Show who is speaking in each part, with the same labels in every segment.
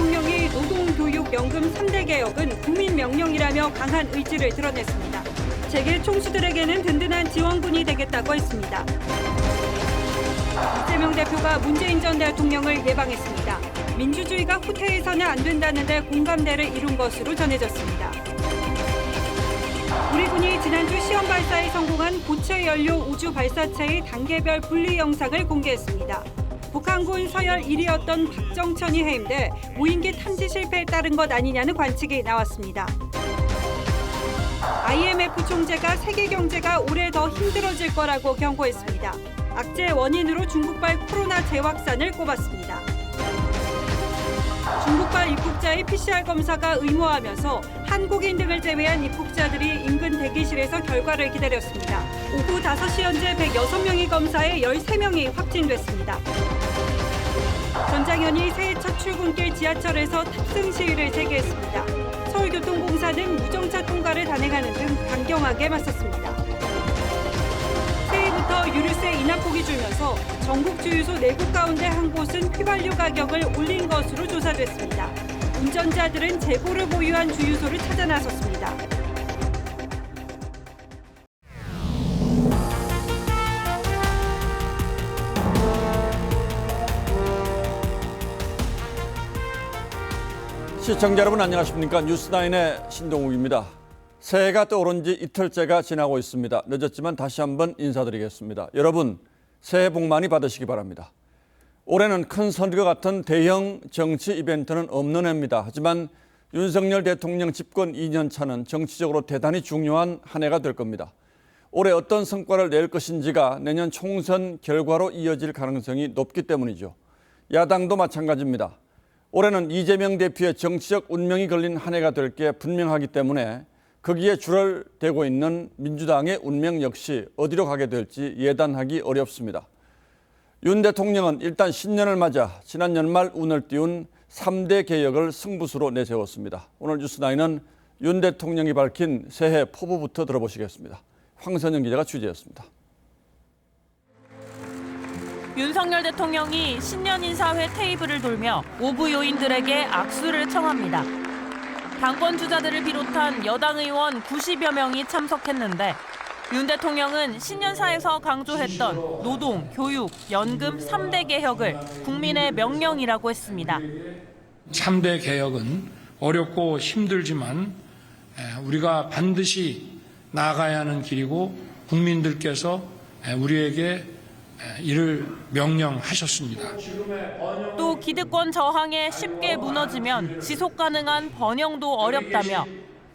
Speaker 1: 대통령이 노동교육연금 3대 개혁은 국민명령이라며 강한 의지를 드러냈습니다. 재계 총수들에게는 든든한 지원군이 되겠다고 했습니다. 이재명 대표가 문재인 전 대통령을 예방했습니다. 민주주의가 후퇴해서는 안 된다는데 공감대를 이룬 것으로 전해졌습니다. 우리 군이 지난주 시험 발사에 성공한 고체 연료 우주 발사체의 단계별 분리 영상을 공개했습니다. 북한군 서열 1위였던 박정천이 해임돼 무인기 탐지 실패에 따른 것 아니냐는 관측이 나왔습니다. IMF 총재가 세계 경제가 올해 더 힘들어질 거라고 경고했습니다. 악재 원인으로 중국발 코로나 재확산을 꼽았습니다. 중국발 입국자의 PCR 검사가 의무화하면서 한국인 등을 제외한 입국자들이 인근 대기실에서 결과를 기다렸습니다. 오후 5시 현재 106명이 검사해 13명이 확진됐습니다. 전장현이 새해 첫 출근길 지하철에서 탑승 시위를 재개했습니다. 서울교통공사는 무정차 통과를 단행하는 등 강경하게 맞섰습니다. 새해부터 유류세 인하폭이 줄면서 전국 주유소 4곳 가운데 한 곳은 휘발유 가격을 올린 것으로 조사됐습니다. 운전자들은 재고를 보유한 주유소를 찾아 나섰습니다.
Speaker 2: 시청자 여러분 안녕하십니까? 뉴스나인의 신동욱입니다. 새해가 떠오른 지 이틀째가 지나고 있습니다. 늦었지만 다시 한번 인사드리겠습니다. 여러분 새해 복 많이 받으시기 바랍니다. 올해는 큰 선거 같은 대형 정치 이벤트는 없는 해입니다. 하지만 윤석열 대통령 집권 2년 차는 정치적으로 대단히 중요한 한 해가 될 겁니다. 올해 어떤 성과를 낼 것인지가 내년 총선 결과로 이어질 가능성이 높기 때문이죠. 야당도 마찬가지입니다. 올해는 이재명 대표의 정치적 운명이 걸린 한 해가 될 게 분명하기 때문에 거기에 줄을 대고 있는 민주당의 운명 역시 어디로 가게 될지 예단하기 어렵습니다. 윤 대통령은 일단 신년을 맞아 지난 연말 운을 띄운 3대 개혁을 승부수로 내세웠습니다. 오늘 뉴스나인은 윤 대통령이 밝힌 새해 포부부터 들어보시겠습니다. 황선영 기자가 취재했습니다.
Speaker 3: 윤석열 대통령이 신년 인사회 테이블을 돌며 오부 요인들에게 악수를 청합니다. 당권 주자들을 비롯한 여당 의원 90여 명이 참석했는데 윤 대통령은 신년사에서 강조했던 노동, 교육, 연금 3대 개혁을 국민의 명령이라고 했습니다.
Speaker 4: 3대 개혁은 어렵고 힘들지만 우리가 반드시 나아가야 하는 길이고 국민들께서 우리에게 이를 명령하셨습니다.
Speaker 3: 또 기득권 저항에 쉽게 무너지면 지속 가능한 번영도 어렵다며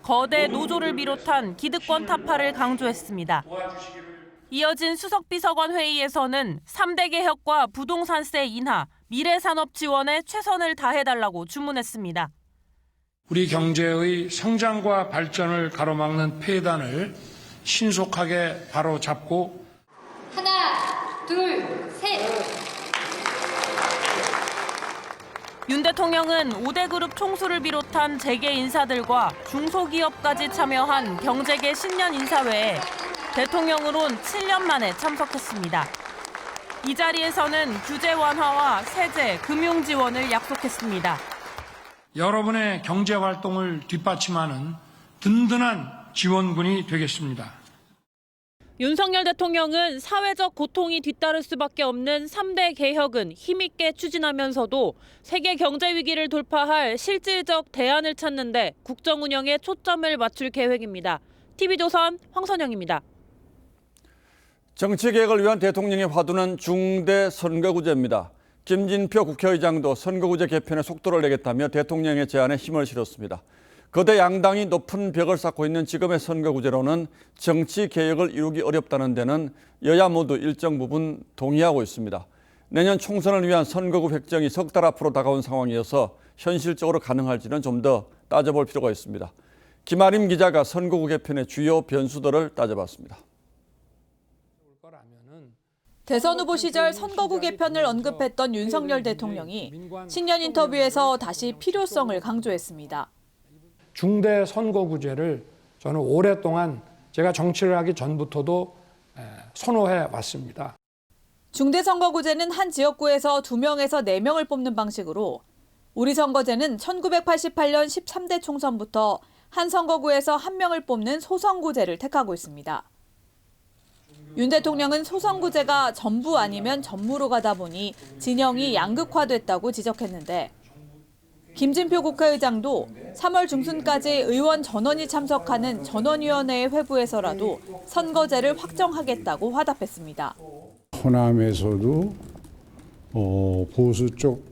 Speaker 3: 거대 노조를 비롯한 기득권 타파를 강조했습니다. 이어진 수석비서관 회의에서는 3대 개혁과 부동산세 인하, 미래산업 지원에 최선을 다해달라고 주문했습니다.
Speaker 4: 우리 경제의 성장과 발전을 가로막는 폐단을 신속하게 바로잡고
Speaker 5: 하나, 둘, 셋.
Speaker 3: 윤 대통령은 5대 그룹 총수를 비롯한 재계 인사들과 중소기업까지 참여한 경제계 신년 인사회에 대통령으론 7년 만에 참석했습니다. 이 자리에서는 규제 완화와 세제, 금융 지원을 약속했습니다.
Speaker 4: 여러분의 경제 활동을 뒷받침하는 든든한 지원군이 되겠습니다.
Speaker 3: 윤석열 대통령은 사회적 고통이 뒤따를 수밖에 없는 3대 개혁은 힘있게 추진하면서도 세계 경제 위기를 돌파할 실질적 대안을 찾는 데 국정 운영에 초점을 맞출 계획입니다. TV조선 황선영입니다.
Speaker 2: 정치개혁을 위한 대통령의 화두는 중대 선거구제입니다. 김진표 국회의장도 선거구제 개편에 속도를 내겠다며 대통령의 제안에 힘을 실었습니다. 거대 양당이 높은 벽을 쌓고 있는 지금의 선거구제로는 정치개혁을 이루기 어렵다는 데는 여야 모두 일정 부분 동의하고 있습니다. 내년 총선을 위한 선거구 획정이 석 달 앞으로 다가온 상황이어서 현실적으로 가능할지는 좀 더 따져볼 필요가 있습니다. 김아림 기자가 선거구 개편의 주요 변수들을 따져봤습니다.
Speaker 6: 대선 후보 시절 선거구 개편을 언급했던 윤석열 대통령이 신년 인터뷰에서 다시 필요성을 강조했습니다.
Speaker 4: 중대 선거구제를 저는 오랫동안 제가 정치를 하기 전부터도 선호해 왔습니다.
Speaker 6: 중대선거구제는 한 지역구에서 2명에서 4명을 뽑는 방식으로 우리 선거제는 1988년 13대 총선부터 한 선거구에서 한 명을 뽑는 소선구제를 택하고 있습니다. 윤 대통령은 소선구제가 전부 아니면 전무로 가다 보니 진영이 양극화됐다고 지적했는데 김진표 국회의장도 3월 중순까지 의원 전원이 참석하는 전원위원회의 회부에서라도 선거제를 확정하겠다고 화답했습니다.
Speaker 7: 호남에서도 보수 쪽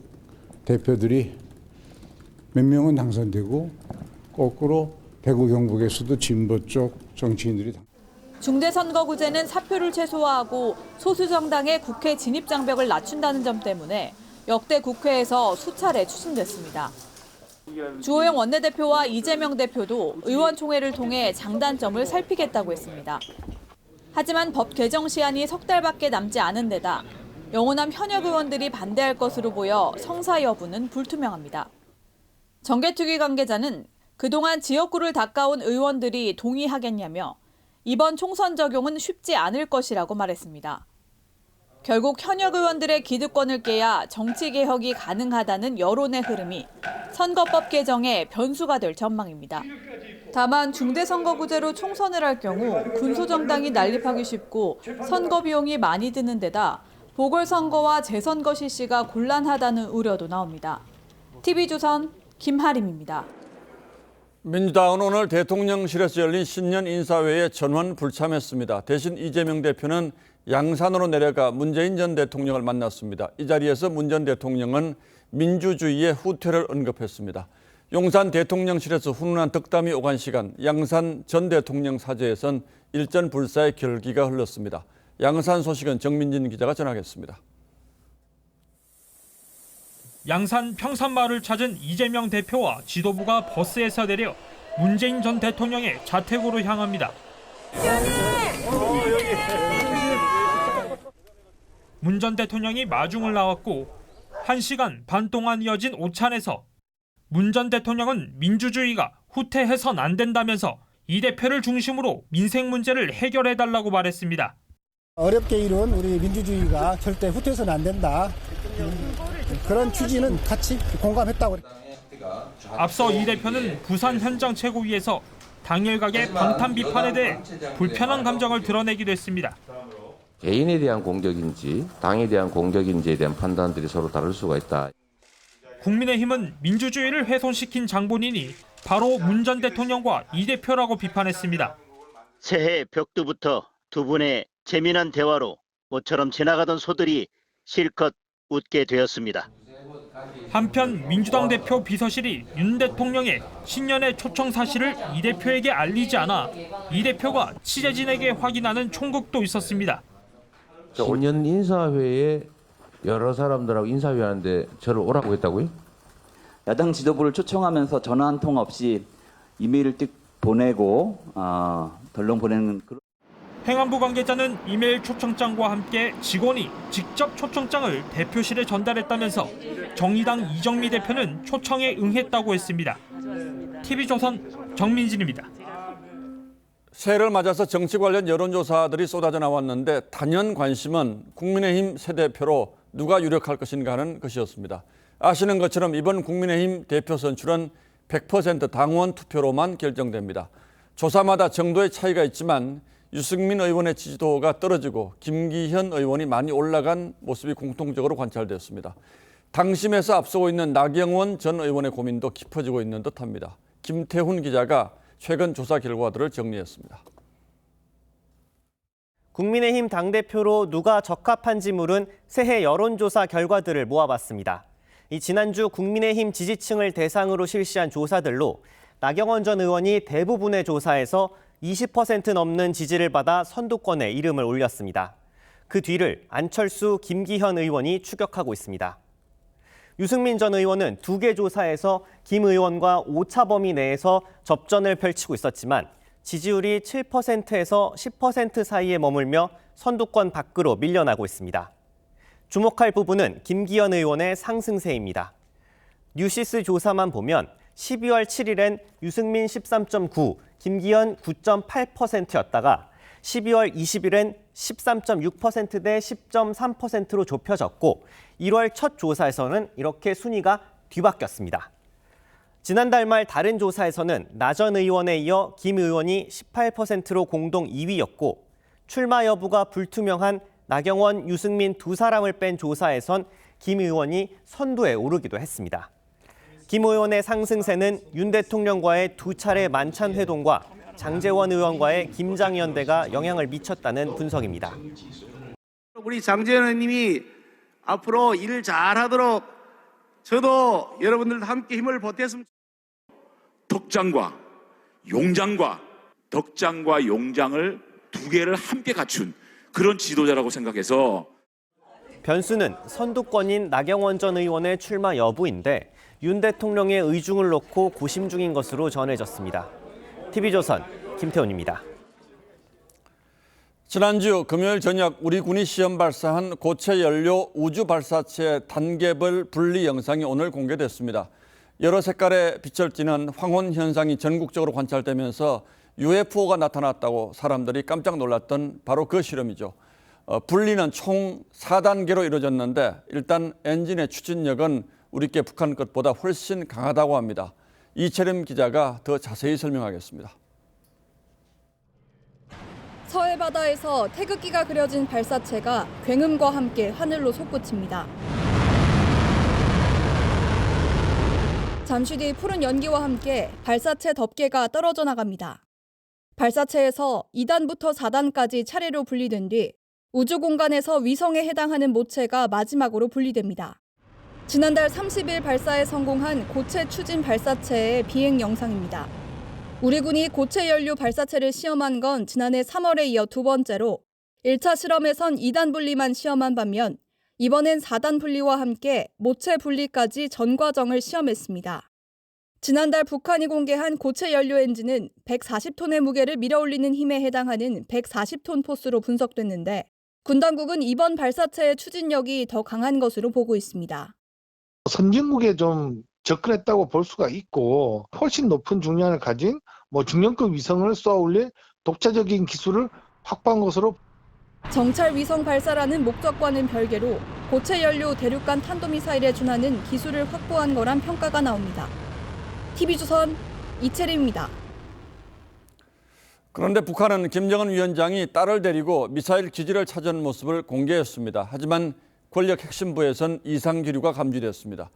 Speaker 7: 대표들이 몇 명은 당선되고 거꾸로 대구 경북에서도 진보 쪽 정치인들이
Speaker 6: 중대선거구제는 사표를 최소화하고 소수 정당의 국회 진입 장벽을 낮춘다는 점 때문에 역대 국회에서 수차례 추진됐습니다. 주호영 원내대표와 이재명 대표도 의원총회를 통해 장단점을 살피겠다고 했습니다. 하지만 법 개정 시한이 석 달밖에 남지 않은 데다 영호남 현역 의원들이 반대할 것으로 보여 성사 여부는 불투명합니다. 정개특위 관계자는 그동안 지역구를 닦아온 의원들이 동의하겠냐며 이번 총선 적용은 쉽지 않을 것이라고 말했습니다. 결국 현역 의원들의 기득권을 깨야 정치개혁이 가능하다는 여론의 흐름이 선거법 개정의 변수가 될 전망입니다. 다만 중대선거구제로 총선을 할 경우 군소정당이 난립하기 쉽고 선거 비용이 많이 드는 데다 보궐선거와 재선거 실시가 곤란하다는 우려도 나옵니다. TV조선 김하림입니다.
Speaker 2: 민주당은 오늘 대통령실에서 열린 신년 인사회에 전원 불참했습니다. 대신 이재명 대표는 양산으로 내려가 문재인 전 대통령을 만났습니다. 이 자리에서 문 전 대통령은 민주주의의 후퇴를 언급했습니다. 용산 대통령실에서 훈훈한 덕담이 오간 시간, 양산 전 대통령 사저에선 일전 불사의 결기가 흘렀습니다. 양산 소식은 정민진 기자가 전하겠습니다.
Speaker 8: 양산 평산마을을 찾은 이재명 대표와 지도부가 버스에서 내려 문재인 전 대통령의 자택으로 향합니다. 문 전 대통령이 마중을 나왔고 1시간 반 동안 이어진 오찬에서 문 전 대통령은 민주주의가 후퇴해선 안 된다면서 이 대표를 중심으로 민생 문제를 해결해달라고 말했습니다.
Speaker 9: 어렵게 이룬 우리 민주주의가 절대 후퇴해서는 안 된다. 그런 취지는 같이 공감했다고.
Speaker 8: 앞서 이 대표는 부산 현장 최고위에서 당일각의 방탄 비판에 대해 불편한 감정을 드러내기도 했습니다.
Speaker 10: 개인에 대한 공격인지 당에 대한 공격인지에 대한 판단들이 서로 다를 수가 있다.
Speaker 8: 국민의힘은 민주주의를 훼손시킨 장본인이 바로 문 전 대통령과 이 대표라고 비판했습니다.
Speaker 11: 새해 벽두부터 두 분의 재미난 대화로 모처럼 지나가던 소들이 실컷 웃게 되었습니다.
Speaker 8: 한편 민주당 대표 비서실이 윤 대통령의 신년의 초청 사실을 이 대표에게 알리지 않아 이 대표가 취재진에게 확인하는 총극도 있었습니다.
Speaker 10: 신년 인사회에 여러 사람들하고 인사회하는데 저를 오라고 했다고요?
Speaker 12: 야당 지도부를 초청하면서 전화 한 통 없이 이메일을 띡 보내고 덜렁 보내는 그런.
Speaker 8: 행안부 관계자는 이메일 초청장과 함께 직원이 직접 초청장을 대표실에 전달했다면서 정의당 이정미 대표는 초청에 응했다고 했습니다. TV조선 정민진입니다.
Speaker 2: 새해를 맞아서 정치 관련 여론조사들이 쏟아져 나왔는데 단연 관심은 국민의힘 새 대표로 누가 유력할 것인가 하는 것이었습니다. 아시는 것처럼 이번 국민의힘 대표 선출은 100% 당원 투표로만 결정됩니다. 조사마다 정도의 차이가 있지만 유승민 의원의 지지도가 떨어지고 김기현 의원이 많이 올라간 모습이 공통적으로 관찰됐습니다. 당심에서 앞서고 있는 나경원 전 의원의 고민도 깊어지고 있는 듯합니다. 김태훈 기자가 최근 조사 결과들을 정리했습니다.
Speaker 13: 국민의힘 당대표로 누가 적합한지 물은 새해 여론조사 결과들을 모아봤습니다. 이 지난주 국민의힘 지지층을 대상으로 실시한 조사들로 나경원 전 의원이 대부분의 조사에서 20% 넘는 지지를 받아 선두권에 이름을 올렸습니다. 그 뒤를 안철수, 김기현 의원이 추격하고 있습니다. 유승민 전 의원은 2개 조사에서 김 의원과 오차 범위 내에서 접전을 펼치고 있었지만 지지율이 7%에서 10% 사이에 머물며 선두권 밖으로 밀려나고 있습니다. 주목할 부분은 김기현 의원의 상승세입니다. 뉴시스 조사만 보면 12월 7일엔 유승민 13.9, 김기현 9.8%였다가 12월 20일엔 13.6% 대 10.3%로 좁혀졌고 1월 첫 조사에서는 이렇게 순위가 뒤바뀌었습니다. 지난달 말 다른 조사에서는 나 전 의원에 이어 김 의원이 18%로 공동 2위였고 출마 여부가 불투명한 나경원, 유승민 두 사람을 뺀 조사에선 김 의원이 선두에 오르기도 했습니다. 김 의원의 상승세는 윤 대통령과의 두 차례 만찬 회동과 장제원 의원과의 김장연대가 영향을 미쳤다는 분석입니다.
Speaker 14: 우리 장제원 의원님이 앞으로 일을 잘하도록 저도 여러분들과 함께 힘을 보태었으면
Speaker 15: 덕장과 용장과 덕장과 용장을 두 개를 함께 갖춘 그런 지도자라고 생각해서
Speaker 13: 변수는 선두권인 나경원 전 의원의 출마 여부인데 윤 대통령의 의중을 놓고 고심 중인 것으로 전해졌습니다. TV조선 김태훈입니다.
Speaker 2: 지난주 금요일 저녁 우리 군이 시험 발사한 고체 연료 우주 발사체 단계별 분리 영상이 오늘 공개됐습니다. 여러 색깔의 빛을 띠는 황혼 현상이 전국적으로 관찰되면서 UFO가 나타났다고 사람들이 깜짝 놀랐던 바로 그 실험이죠. 분리는 총 4단계로 이루어졌는데 일단 엔진의 추진력은 우리께 북한 것보다 훨씬 강하다고 합니다. 이채림 기자가 더 자세히 설명하겠습니다.
Speaker 16: 서해 바다에서 태극기가 그려진 발사체가 굉음과 함께 하늘로 솟구칩니다. 잠시 뒤 푸른 연기와 함께 발사체 덮개가 떨어져 나갑니다. 발사체에서 2단부터 4단까지 차례로 분리된 뒤 우주 공간에서 위성에 해당하는 모체가 마지막으로 분리됩니다. 지난달 30일 발사에 성공한 고체 추진 발사체의 비행 영상입니다. 우리 군이 고체 연료 발사체를 시험한 건 지난해 3월에 이어 두 번째로 1차 실험에선 2단 분리만 시험한 반면 이번엔 4단 분리와 함께 모체 분리까지 전 과정을 시험했습니다. 지난달 북한이 공개한 고체 연료 엔진은 140톤의 무게를 밀어올리는 힘에 해당하는 140톤 포스로 분석됐는데 군 당국은 이번 발사체의 추진력이 더 강한 것으로 보고 있습니다.
Speaker 17: 선진국에 좀 접근했다고 볼 수가 있고 훨씬 높은 중량을 가진 중량급 위성을 쏘아올릴 독자적인 기술을 확보한 것으로
Speaker 16: 정찰 위성 발사라는 목적과는 별개로 고체 연료 대륙간 탄도미사일에 준하는 기술을 확보한 거란 평가가 나옵니다. TV조선 이채림입니다.
Speaker 2: 그런데 북한은 김정은 위원장이 딸을 데리고 미사일 기지를 찾은 모습을 공개했습니다. 하지만 권력 핵심부에선 이상 기류가 감지됐습니다.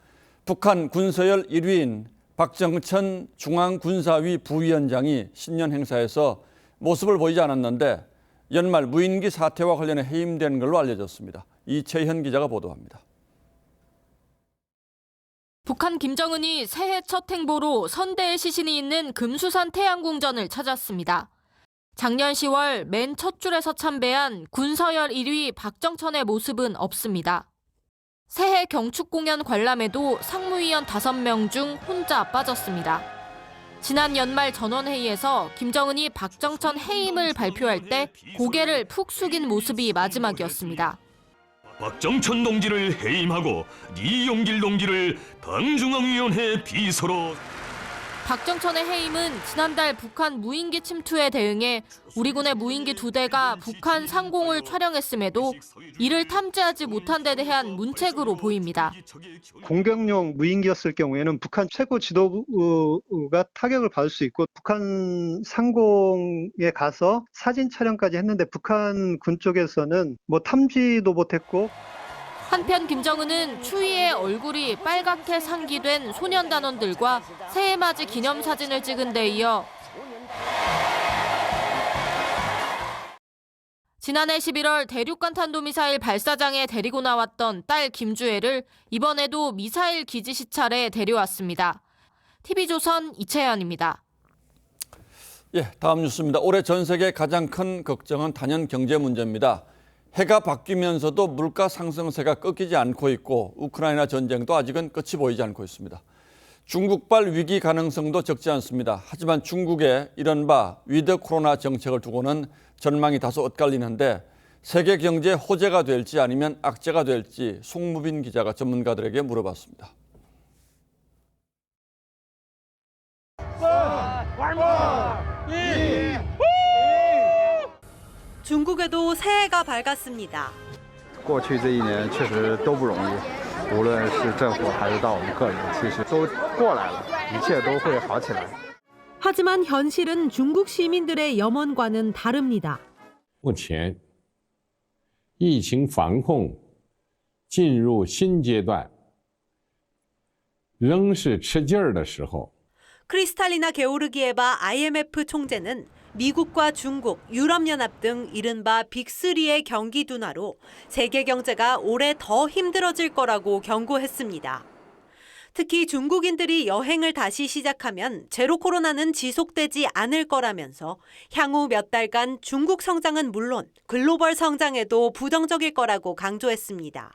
Speaker 2: 북한 군서열 1위인 박정천 중앙군사위 부위원장이 신년 행사에서 모습을 보이지 않았는데 연말 무인기 사태와 관련해 해임된 걸로 알려졌습니다. 이채현 기자가 보도합니다.
Speaker 3: 북한 김정은이 새해 첫 행보로 선대의 시신이 있는 금수산 태양궁전을 찾았습니다. 작년 10월 맨 첫 줄에서 참배한 군서열 1위 박정천의 모습은 없습니다. 새해 경축 공연 관람에도 상무위원 5명 중 혼자 빠졌습니다. 지난 연말 전원회의에서 김정은이 박정천 해임을 발표할 때 고개를 푹 숙인 모습이 마지막이었습니다.
Speaker 18: 박정천 동지를 해임하고 이용길 동지를 당중앙위원회 비서로.
Speaker 3: 박정천의 해임은 지난달 북한 무인기 침투에 대응해 우리 군의 무인기 2대가 북한 상공을 촬영했음에도 이를 탐지하지 못한 데 대한 문책으로 보입니다.
Speaker 19: 공격용 무인기였을 경우에는 북한 최고 지도부가 타격을 받을 수 있고 북한 상공에 가서 사진 촬영까지 했는데 북한 군 쪽에서는 탐지도 못했고.
Speaker 3: 한편 김정은은 추위에 얼굴이 빨갛게 상기된 소년단원들과 새해맞이 기념사진을 찍은 데 이어 지난해 11월 대륙간 탄도미사일 발사장에 데리고 나왔던 딸 김주애를 이번에도 미사일 기지 시찰에 데려왔습니다. TV조선 이채연입니다.
Speaker 2: 다음 뉴스입니다. 올해 전 세계 가장 큰 걱정은 단연 경제 문제입니다. 해가 바뀌면서도 물가 상승세가 꺾이지 않고 있고 우크라이나 전쟁도 아직은 끝이 보이지 않고 있습니다. 중국발 위기 가능성도 적지 않습니다. 하지만 중국의 이른바 위드 코로나 정책을 두고는 전망이 다소 엇갈리는데 세계 경제의 호재가 될지 아니면 악재가 될지 송무빈 기자가 전문가들에게 물어봤습니다.
Speaker 20: 중국에도 새해가 밝았습니다. 无论是政府还是到我们个人，其实都过来了，一切都会好起来。
Speaker 21: 하지만 현실은 중국 시민들의 염원과는 다릅니다.
Speaker 22: 目前疫情防控进入新阶段，仍是吃劲儿的时候。
Speaker 23: 크리스탈리나 게오르기에바 IMF 총재는 미국과 중국, 유럽연합 등 이른바 빅3의 경기 둔화로 세계 경제가 올해 더 힘들어질 거라고 경고했습니다. 특히 중국인들이 여행을 다시 시작하면 제로 코로나는 지속되지 않을 거라면서 향후 몇 달간 중국 성장은 물론 글로벌 성장에도 부정적일 거라고 강조했습니다.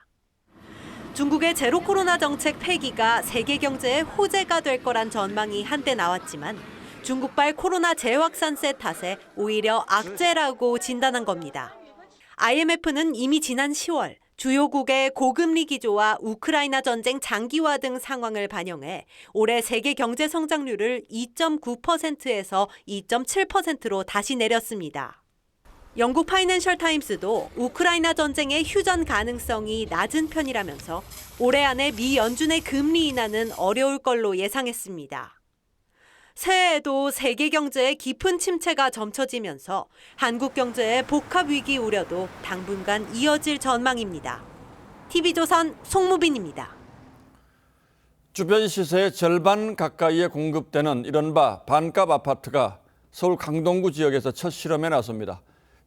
Speaker 23: 중국의 제로 코로나 정책 폐기가 세계 경제의 호재가 될 거란 전망이 한때 나왔지만 중국발 코로나 재확산세 탓에 오히려 악재라고 진단한 겁니다. IMF는 이미 지난 10월 주요국의 고금리 기조와 우크라이나 전쟁 장기화 등 상황을 반영해 올해 세계 경제 성장률을 2.9%에서 2.7%로 다시 내렸습니다. 영국 파이낸셜 타임스도 우크라이나 전쟁의 휴전 가능성이 낮은 편이라면서 올해 안에 미 연준의 금리 인하는 어려울 걸로 예상했습니다. 새해에도 세계 경제의 깊은 침체가 점쳐지면서 한국 경제의 복합 위기 우려도 당분간 이어질 전망입니다. TV조선 송무빈입니다.
Speaker 2: 주변 시세의 절반 가까이에 공급되는 이른바 반값 아파트가 서울 강동구 지역에서 첫 실험에 나섭니다.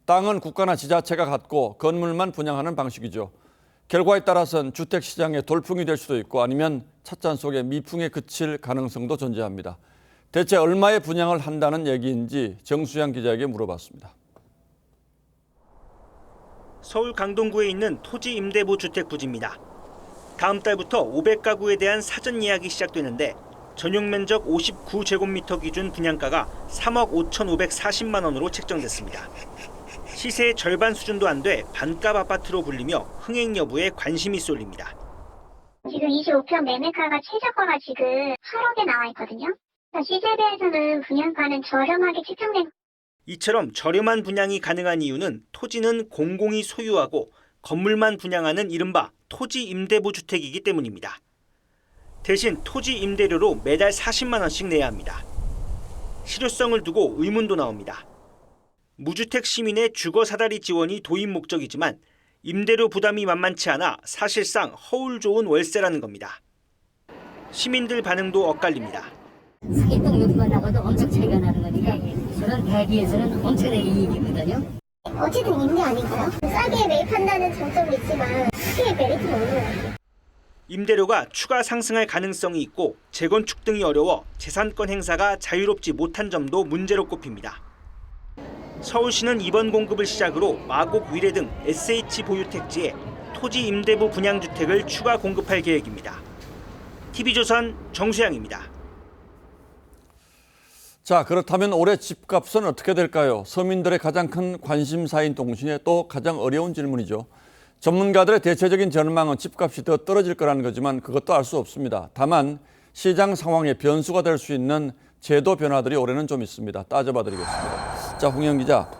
Speaker 2: 땅은 국가나 지자체가 갖고 건물만 분양하는 방식이죠. 결과에 따라서는 주택시장의 돌풍이 될 수도 있고 아니면 찻잔 속의 미풍에 그칠 가능성도 존재합니다. 대체 얼마에 분양을 한다는 얘기인지 정수양 기자에게 물어봤습니다.
Speaker 24: 서울 강동구에 있는 토지 임대부 주택 부지입니다. 다음 달부터 500가구에 대한 사전 예약이 시작되는데 전용 면적 59제곱미터 기준 분양가가 3억 5,540만 원으로 책정됐습니다. 시세의 절반 수준도 안 돼 반값 아파트로 불리며 흥행 여부에 관심이 쏠립니다.
Speaker 25: 지금 25평 매매가가 최저가가 지금 8억에 나와 있거든요. 시세에 대해서는 분양가는 저렴하게 책정된.
Speaker 24: 이처럼 저렴한 분양이 가능한 이유는 토지는 공공이 소유하고 건물만 분양하는 이른바 토지 임대부 주택이기 때문입니다. 대신 토지 임대료로 매달 40만 원씩 내야 합니다. 실효성을 두고 의문도 나옵니다. 무주택 시민의 주거 사다리 지원이 도입 목적이지만 임대료 부담이 만만치 않아 사실상 허울 좋은 월세라는 겁니다. 시민들 반응도 엇갈립니다.
Speaker 26: 사기꾼 요구가 나가도 엄청 차이가 나는 거니까 저는 대비해서는 엄청나게 이익이거든요.
Speaker 25: 어쨌든 임대 아닌가요? 싸게 매입한다는 장점이 있지만 크게 메리트는 없는 것 같아요.
Speaker 24: 임대료가 추가 상승할 가능성이 있고 재건축 등이 어려워 재산권 행사가 자유롭지 못한 점도 문제로 꼽힙니다. 서울시는 이번 공급을 시작으로 마곡 위례 등 SH 보유 택지에 토지 임대부 분양주택을 추가 공급할 계획입니다. TV조선 정수양입니다.
Speaker 2: 자, 그렇다면 올해 집값은 어떻게 될까요? 서민들의 가장 큰 관심사인 동시에 또 가장 어려운 질문이죠. 전문가들의 대체적인 전망은 집값이 더 떨어질 거라는 거지만 그것도 알 수 없습니다. 다만 시장 상황의 변수가 될 수 있는 제도 변화들이 올해는 좀 있습니다. 따져봐 드리겠습니다. 자, 홍영 기자,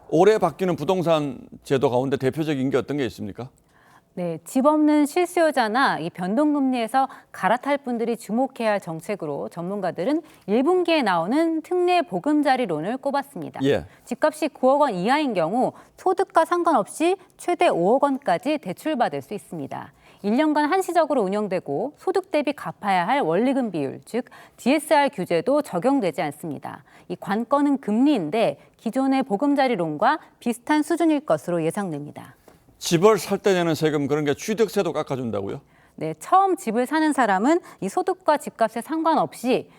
Speaker 2: 올해 바뀌는 부동산 제도 가운데 대표적인 게 어떤 게 있습니까?
Speaker 27: 네, 집 없는 실수요자나 이 변동금리에서 갈아탈 분들이 주목해야 할 정책으로 전문가들은 1분기에 나오는 특례 보금자리론을 꼽았습니다.
Speaker 2: 예.
Speaker 27: 집값이 9억 원 이하인 경우 소득과 상관없이 최대 5억 원까지 대출받을 수 있습니다. 1년간 한시적으로 운영되고 소득 대비 갚아야 할 원리금 비율, 즉 DSR 규제도 적용되지 않습니다. 이 관건은 금리인데 기존의 보금자리론과 비슷한 수준일 것으로 예상됩니다.
Speaker 2: 집을 살 때 내는 세금 그런 게 취득세도 깎아준다고요?
Speaker 27: 네, 처음 집을 사는 사람은 이 소득과 집값에 상관없이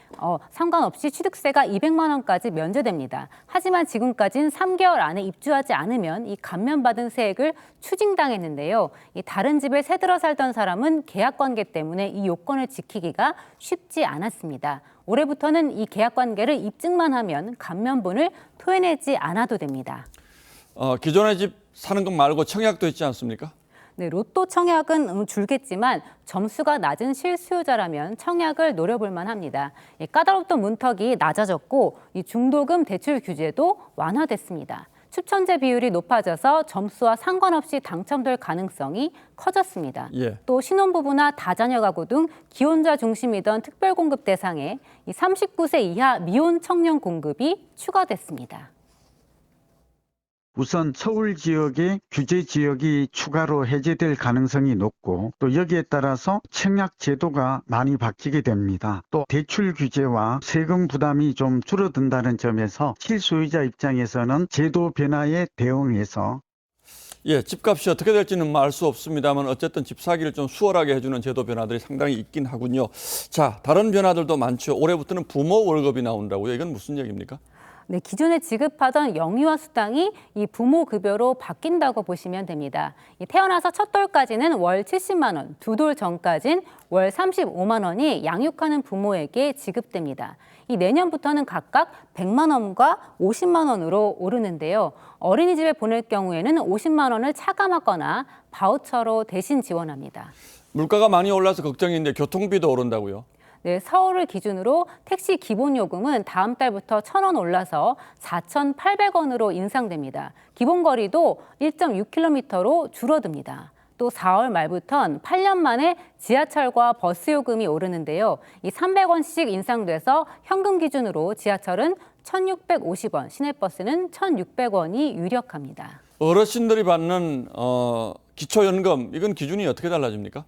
Speaker 27: 취득세가 200만 원까지 면제됩니다. 하지만 지금까지는 3개월 안에 입주하지 않으면 이 감면받은 세액을 추징당했는데요. 이 다른 집에 새들어 살던 사람은 계약 관계 때문에 이 요건을 지키기가 쉽지 않았습니다. 올해부터는 이 계약 관계를 입증만 하면 감면분을 토해내지 않아도 됩니다.
Speaker 2: 기존의 집 사는 것 말고 청약도 있지 않습니까?
Speaker 27: 네, 로또 청약은 줄겠지만 점수가 낮은 실수요자라면 청약을 노려볼 만합니다. 까다롭던 문턱이 낮아졌고 이 중도금 대출 규제도 완화됐습니다. 추천제 비율이 높아져서 점수와 상관없이 당첨될 가능성이 커졌습니다.
Speaker 2: 예.
Speaker 27: 또 신혼부부나 다자녀 가구 등 기혼자 중심이던 특별공급 대상에 39세 이하 미혼 청년 공급이 추가됐습니다.
Speaker 1: 우선 서울 지역의 규제 지역이 추가로 해제될 가능성이 높고 또 여기에 따라서 청약 제도가 많이 바뀌게 됩니다. 또 대출 규제와 세금 부담이 좀 줄어든다는 점에서 실소유자 입장에서는 제도 변화에 대응해서
Speaker 2: 예, 집값이 어떻게 될지는 알 수 없습니다만 어쨌든 집 사기를 좀 수월하게 해주는 제도 변화들이 상당히 있긴 하군요. 자, 다른 변화들도 많죠. 올해부터는 부모 월급이 나온다고요. 이건 무슨 얘기입니까?
Speaker 27: 네, 기존에 지급하던 영유아 수당이 이 부모 급여로 바뀐다고 보시면 됩니다. 태어나서 첫 돌까지는 월 70만 원, 두 돌 전까지는 월 35만 원이 양육하는 부모에게 지급됩니다. 이 내년부터는 각각 100만 원과 50만 원으로 오르는데요. 어린이집에 보낼 경우에는 50만 원을 차감하거나 바우처로 대신 지원합니다.
Speaker 2: 물가가 많이 올라서 걱정인데 교통비도 오른다고요?
Speaker 27: 네, 서울을 기준으로 택시 기본 요금은 다음 달부터 1,000원 올라서 4,800원으로 인상됩니다. 기본 거리도 1.6km로 줄어듭니다. 또 4월 말부턴 8년 만에 지하철과 버스 요금이 오르는데요. 이 300원씩 인상돼서 현금 기준으로 지하철은 1,650원, 시내버스는 1,600원이 유력합니다.
Speaker 2: 어르신들이 받는 기초연금, 이건 기준이 어떻게 달라집니까?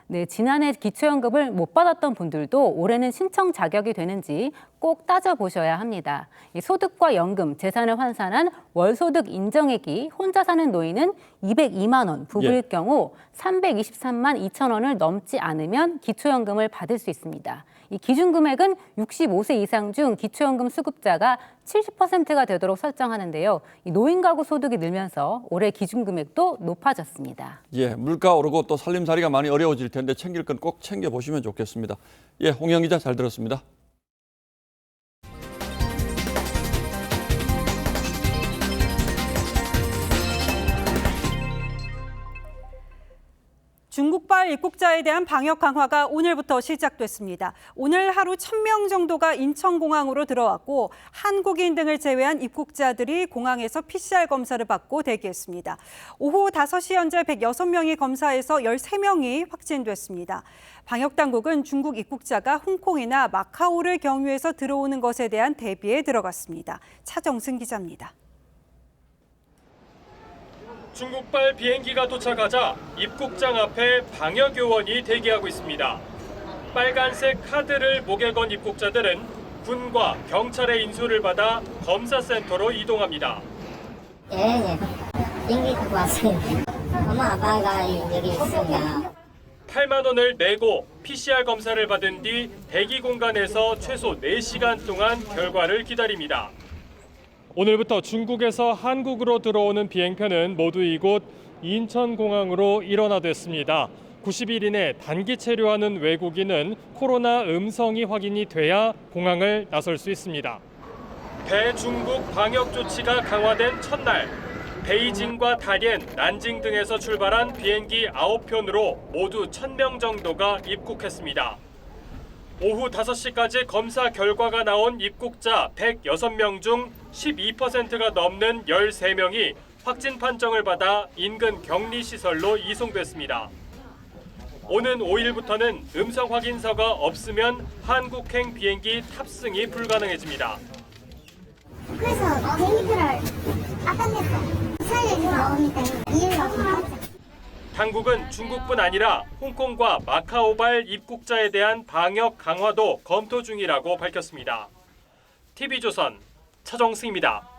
Speaker 27: 네, 지난해 기초연금을 못 받았던 분들도 올해는 신청 자격이 되는지 꼭 따져보셔야 합니다. 이 소득과 연금, 재산을 환산한 월소득 인정액이 혼자 사는 노인은 202만 원, 부부일 경우 323만 2천 원을 넘지 않으면 기초연금을 받을 수 있습니다. 이 기준금액은 65세 이상 중 기초연금 수급자가 70%가 되도록 설정하는데요. 이 노인 가구 소득이 늘면서 올해 기준금액도 높아졌습니다.
Speaker 2: 예, 물가 오르고 또 살림살이가 많이 어려워질 텐데 챙길 건 꼭 챙겨보시면 좋겠습니다. 예, 홍영 기자 잘 들었습니다.
Speaker 4: 중국발 입국자에 대한 방역 강화가 오늘부터 시작됐습니다. 오늘 하루 1,000명 정도가 인천공항으로 들어왔고 한국인 등을 제외한 입국자들이 공항에서 PCR 검사를 받고 대기했습니다. 오후 5시 현재 106명이 검사해서 13명이 확진됐습니다. 방역당국은 중국 입국자가 홍콩이나 마카오를 경유해서 들어오는 것에 대한 대비에 들어갔습니다. 차정승 기자입니다.
Speaker 8: 중국발 비행기가 도착하자 입국장 앞에 방역요원이 대기하고 있습니다. 빨간색 카드를 목에 건 입국자들은 군과 경찰의 인수를 받아 검사센터로 이동합니다.
Speaker 26: 예, 비행기 타고 왔어요. 엄마 아빠가 여기 있습니다.
Speaker 8: 8만 원을 내고 PCR 검사를 받은 뒤 대기 공간에서 최소 4시간 동안 결과를 기다립니다. 오늘부터 중국에서 한국으로 들어오는 비행편은 모두 이곳 인천공항으로 일원화됐습니다. 90일 이내 단기 체류하는 외국인은 코로나 음성이 확인이 돼야 공항을 나설 수 있습니다. 대중국 방역 조치가 강화된 첫날, 베이징과 다롄, 난징 등에서 출발한 비행기 9편으로 모두 1,000명 정도가 입국했습니다. 오후 5시까지 검사 결과가 나온 입국자 106명 중 12%가 넘는 13명이 확진 판정을 받아 인근 격리시설로 이송됐습니다. 오는 5일부터는 음성 확인서가 없으면 한국행 비행기 탑승이 불가능해집니다.
Speaker 26: 그래서 비행기표를 안 냈어. 사일에서 나오니까 이유가 없어.
Speaker 8: 당국은 중국뿐 아니라 홍콩과 마카오발 입국자에 대한 방역 강화도 검토 중이라고 밝혔습니다. TV조선 차정승입니다.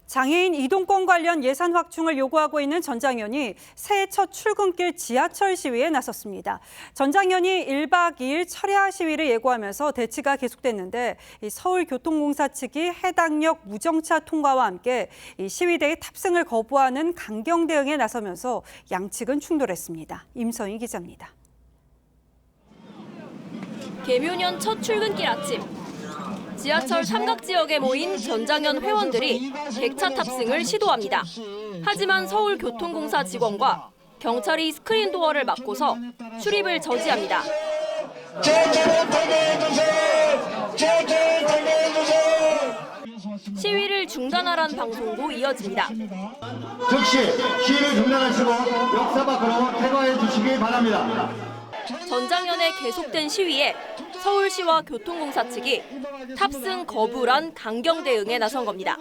Speaker 4: 장애인 이동권 관련 예산 확충을 요구하고 있는 전장현이 새해 첫 출근길 지하철 시위에 나섰습니다. 전장현이 1박 2일 철야 시위를 예고하면서 대치가 계속됐는데 서울교통공사 측이 해당역 무정차 통과와 함께 시위대의 탑승을 거부하는 강경 대응에 나서면서 양측은 충돌했습니다. 임서희 기자입니다.
Speaker 5: 개묘년 첫 출근길 아침. 지하철 삼각지역에 모인 전장현 회원들이 객차 탑승을 시도합니다. 하지만 서울교통공사 직원과 경찰이 스크린 도어를 막고서 출입을 저지합니다. 시위를 중단하란 방송도 이어집니다.
Speaker 6: 즉시 시위를 중단하시고 역사 밖으로 퇴거해 주시기 바랍니다.
Speaker 5: 전장현의 계속된 시위에 서울시와 교통공사 측이 탑승 거부란 강경 대응에 나선 겁니다.